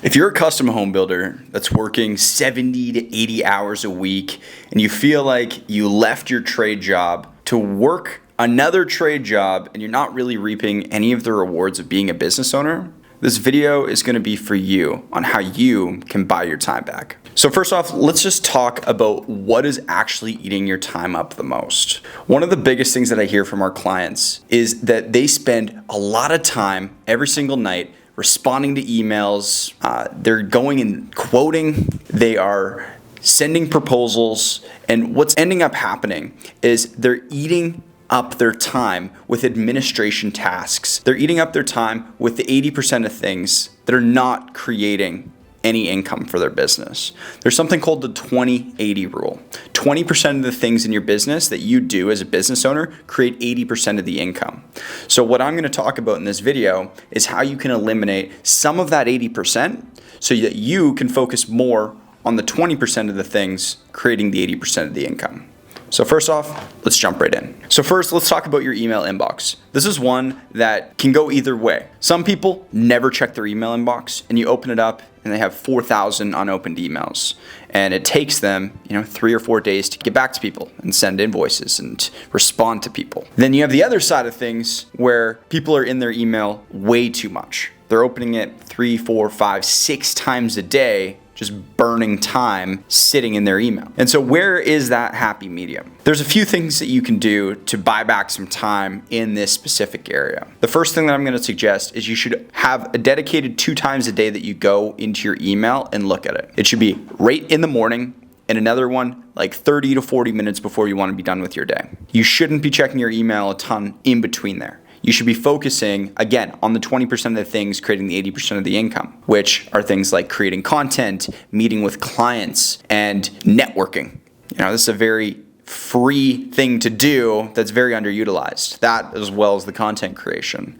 If you're a custom home builder that's working 70 to 80 hours a week and you feel like you left your trade job to work another trade job and you're not really reaping any of the rewards of being a business owner, this video is going to be for you on how you can buy your time back. So first off, let's just talk about what is actually eating your time up the most. One of the biggest things that I hear from our clients is that they spend a lot of time every single night responding to emails. They're going and quoting. They are sending proposals. And what's ending up happening is they're eating up their time with administration tasks. They're eating up their time with the 80% of things that are not creating any income for their business. There's something called the 20-80 rule. 20% of the things in your business that you do as a business owner create 80% of the income. So what I'm going to talk about in this video is how you can eliminate some of that 80% so that you can focus more on the 20% of the things creating the 80% of the income. So first off, let's jump right in. So first, let's talk about your email inbox. This is one that can go either way. Some people never check their email inbox, and you open it up and they have 4,000 unopened emails. And it takes them, 3 or 4 days to get back to people and send invoices and respond to people. Then you have the other side of things where people are in their email way too much. They're opening it 3, 4, 5, 6 times a day, just burning time sitting in their email. And so where is that happy medium? There's a few things that you can do to buy back some time in this specific area. The first thing that I'm going to suggest is you should have a dedicated 2 times a day that you go into your email and look at it. It should be right in the morning and another one like 30 to 40 minutes before you want to be done with your day. You shouldn't be checking your email a ton in between there. You should be focusing, again, on the 20% of the things creating the 80% of the income, which are things like creating content, meeting with clients, and networking. This is a very free thing to do that's very underutilized, that as well as the content creation.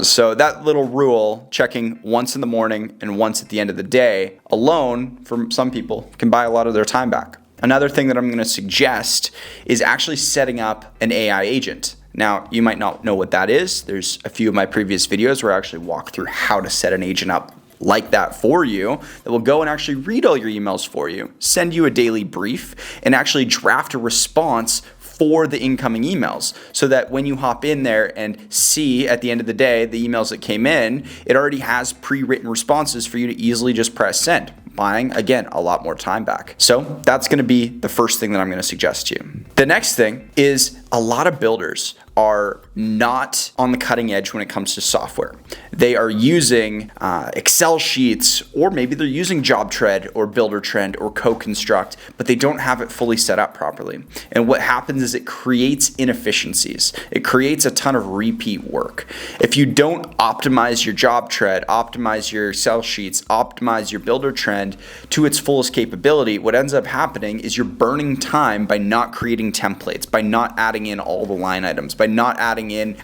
So that little rule, checking once in the morning and once at the end of the day, alone, for some people, can buy a lot of their time back. Another thing that I'm going to suggest is actually setting up an AI agent. Now, you might not know what that is. There's a few of my previous videos where I actually walk through how to set an agent up like that for you that will go and actually read all your emails for you, send you a daily brief, and actually draft a response for the incoming emails so that when you hop in there and see at the end of the day the emails that came in, it already has pre-written responses for you to easily just press send, buying, again, a lot more time back. So that's going to be the first thing that I'm going to suggest to you. The next thing is a lot of builders are not on the cutting edge when it comes to software. They are using Excel sheets, or maybe they're using JobTread or Buildertrend or CoConstruct, but they don't have it fully set up properly. And what happens is it creates inefficiencies. It creates a ton of repeat work. If you don't optimize your JobTread, optimize your Excel sheets, optimize your Buildertrend to its fullest capability, what ends up happening is you're burning time by not creating templates, by not adding in all the line items, by not adding in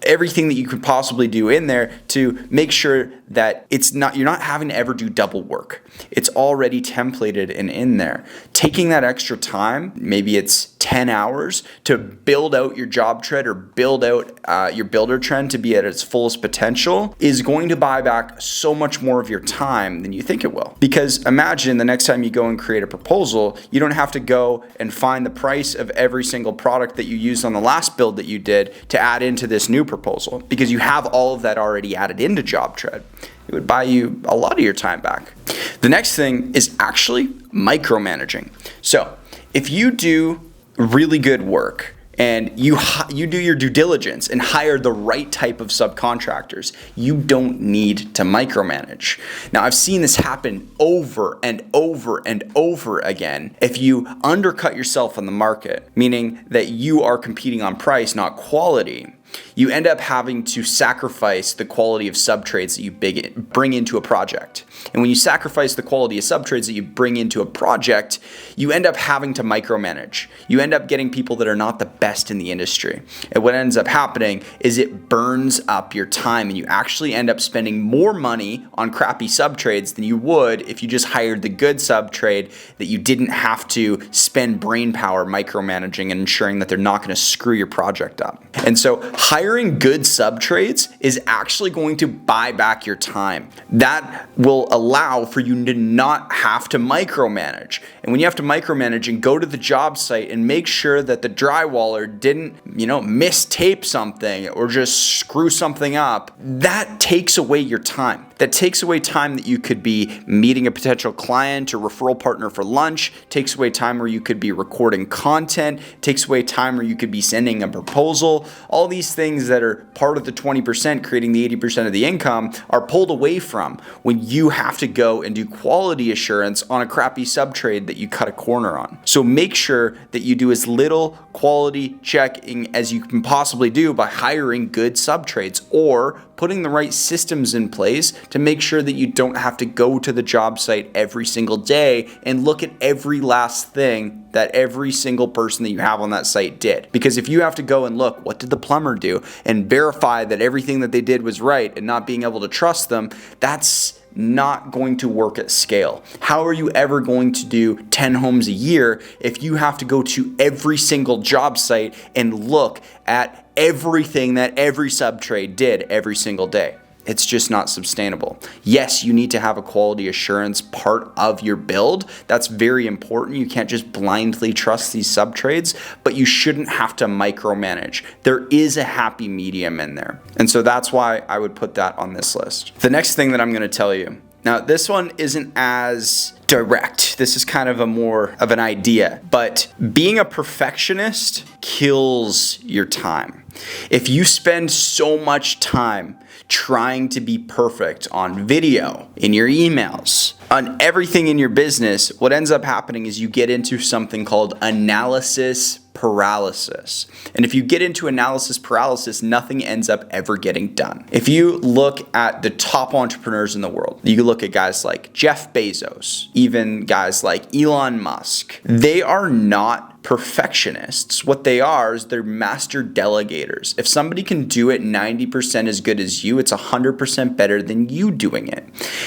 everything that you could possibly do in there to make sure that you're not having to ever do double work. It's already templated and in there. Taking that extra time, maybe it's 10 hours to build out your JobTread or build out your Buildertrend to be at its fullest potential, is going to buy back so much more of your time than you think it will. Because imagine the next time you go and create a proposal, you don't have to go and find the price of every single product that you used on the last build that you did to add into this new proposal, because you have all of that already added into JobTread. It would buy you a lot of your time back. The next thing is actually micromanaging. So if you do really good work and you do your due diligence and hire the right type of subcontractors, you don't need to micromanage. Now, I've seen this happen over and over and over again. If you undercut yourself on the market, meaning that you are competing on price, not quality, you end up having to sacrifice the quality of subtrades that you bring into a project. And when you sacrifice the quality of subtrades that you bring into a project, you end up having to micromanage. You end up getting people that are not the best in the industry. And what ends up happening is it burns up your time, and you actually end up spending more money on crappy subtrades than you would if you just hired the good subtrade that you didn't have to spend brain power micromanaging and ensuring that they're not going to screw your project up. And so Hiring good subtrades is actually going to buy back your time. That will allow for you to not have to micromanage. And when you have to micromanage and go to the job site and make sure that the drywaller didn't, mistape something or just screw something up, that takes away your time. That takes away time that you could be meeting a potential client or referral partner for lunch, takes away time where you could be recording content, takes away time where you could be sending a proposal. All these things that are part of the 20% creating the 80% of the income are pulled away from when you have to go and do quality assurance on a crappy subtrade that you cut a corner on. So make sure that you do as little quality checking as you can possibly do by hiring good subtrades or putting the right systems in place to make sure that you don't have to go to the job site every single day and look at every last thing that every single person that you have on that site did. Because if you have to go and look, what did the plumber do, and verify that everything that they did was right and not being able to trust them, that's not going to work at scale. How are you ever going to do 10 homes a year if you have to go to every single job site and look at everything that every subtrade did every single day? It's just not sustainable. Yes, you need to have a quality assurance part of your build. That's very important. You can't just blindly trust these subtrades, but you shouldn't have to micromanage. There is a happy medium in there. And so that's why I would put that on this list. The next thing that I'm going to tell you, now this one isn't as direct. This is kind of a more of an idea, but being a perfectionist kills your time. If you spend so much time trying to be perfect on video, in your emails, on everything in your business, what ends up happening is you get into something called analysis paralysis. And if you get into analysis paralysis, nothing ends up ever getting done. If you look at the top entrepreneurs in the world, you look at guys like Jeff Bezos, even guys like Elon Musk, they are not perfectionists. What they are is they're master delegators. If somebody can do it 90% as good as you, it's 100% better than you doing it.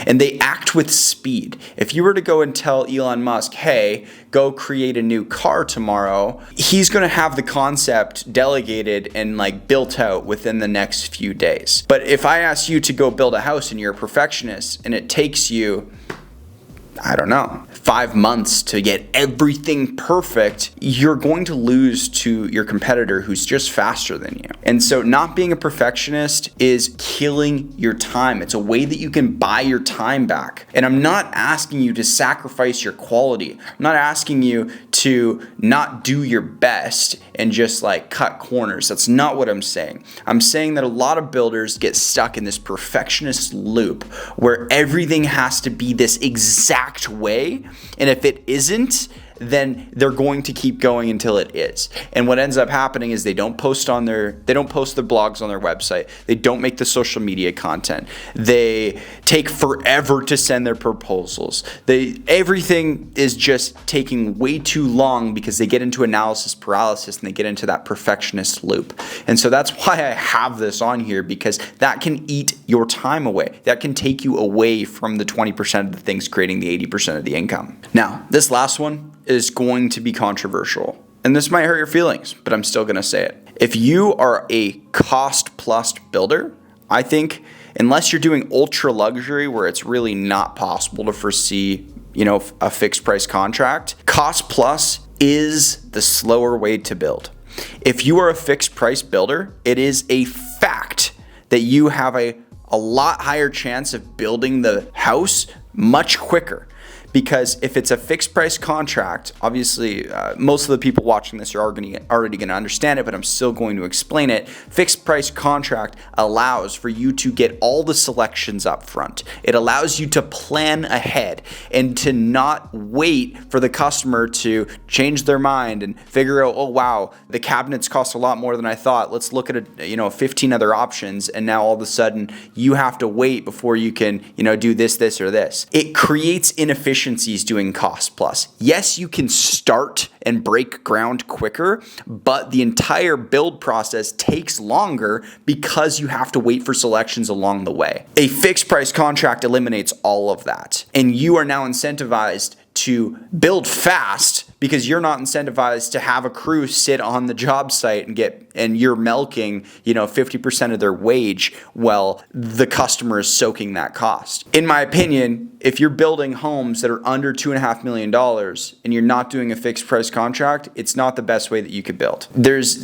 And they act with speed. If you were to go and tell Elon Musk, hey, go create a new car tomorrow, he's going to have the concept delegated and built out within the next few days. But if I ask you to go build a house and you're a perfectionist and it takes you, 5 months to get everything perfect, you're going to lose to your competitor who's just faster than you. And so not being a perfectionist is killing your time. It's a way that you can buy your time back. And I'm not asking you to sacrifice your quality. I'm not asking you to not do your best and just cut corners. That's not what I'm saying. I'm saying that a lot of builders get stuck in this perfectionist loop where everything has to be this exact way. And if it isn't, then they're going to keep going until it is. And what ends up happening is they don't post their blogs on their website. They don't make the social media content. They take forever to send their proposals. Everything is just taking way too long because they get into analysis paralysis and they get into that perfectionist loop. And so that's why I have this on here, because that can eat your time away. That can take you away from the 20% of the things creating the 80% of the income. Now, this last one is going to be controversial. And this might hurt your feelings, but I'm still going to say it. If you are a cost plus builder, I think unless you're doing ultra luxury where it's really not possible to foresee, a fixed price contract, cost plus is the slower way to build. If you are a fixed price builder, it is a fact that you have a lot higher chance of building the house much quicker. Because if it's a fixed price contract, obviously most of the people watching this are already going to understand it, but I'm still going to explain it. Fixed price contract allows for you to get all the selections up front. It allows you to plan ahead and to not wait for the customer to change their mind and figure out, oh wow, the cabinets cost a lot more than I thought. Let's look at 15 other options, and now all of a sudden you have to wait before you can do this, or this. It creates inefficiencies doing cost plus. Yes, you can start and break ground quicker, but the entire build process takes longer because you have to wait for selections along the way. A fixed price contract eliminates all of that, and you are now incentivized to build fast because you're not incentivized to have a crew sit on the job site and you're milking, 50% of their wage while the customer is soaking that cost. In my opinion, if you're building homes that are under $2.5 million and you're not doing a fixed price contract, it's not the best way that you could build. There's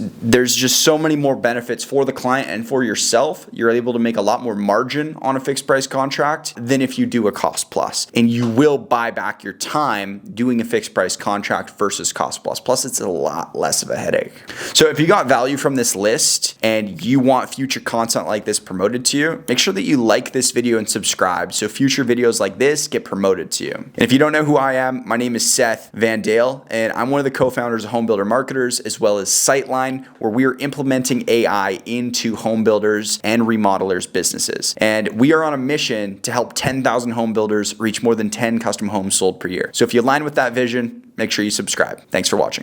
just so many more benefits for the client and for yourself. You're able to make a lot more margin on a fixed price contract than if you do a cost plus. And you will buy back your time doing a fixed price contract versus cost plus. Plus, it's a lot less of a headache. So if you got value from this list and you want future content like this promoted to you, make sure that you like this video and subscribe so future videos like this get promoted to you. And if you don't know who I am, my name is Seth Van Dale, and I'm one of the co-founders of Home Builder Marketers as well as Sightline, where we are implementing AI into home builders and remodelers' businesses. And we are on a mission to help 10,000 home builders reach more than 10 custom homes sold per year. So if you align with that vision, make sure you subscribe. Thanks for watching.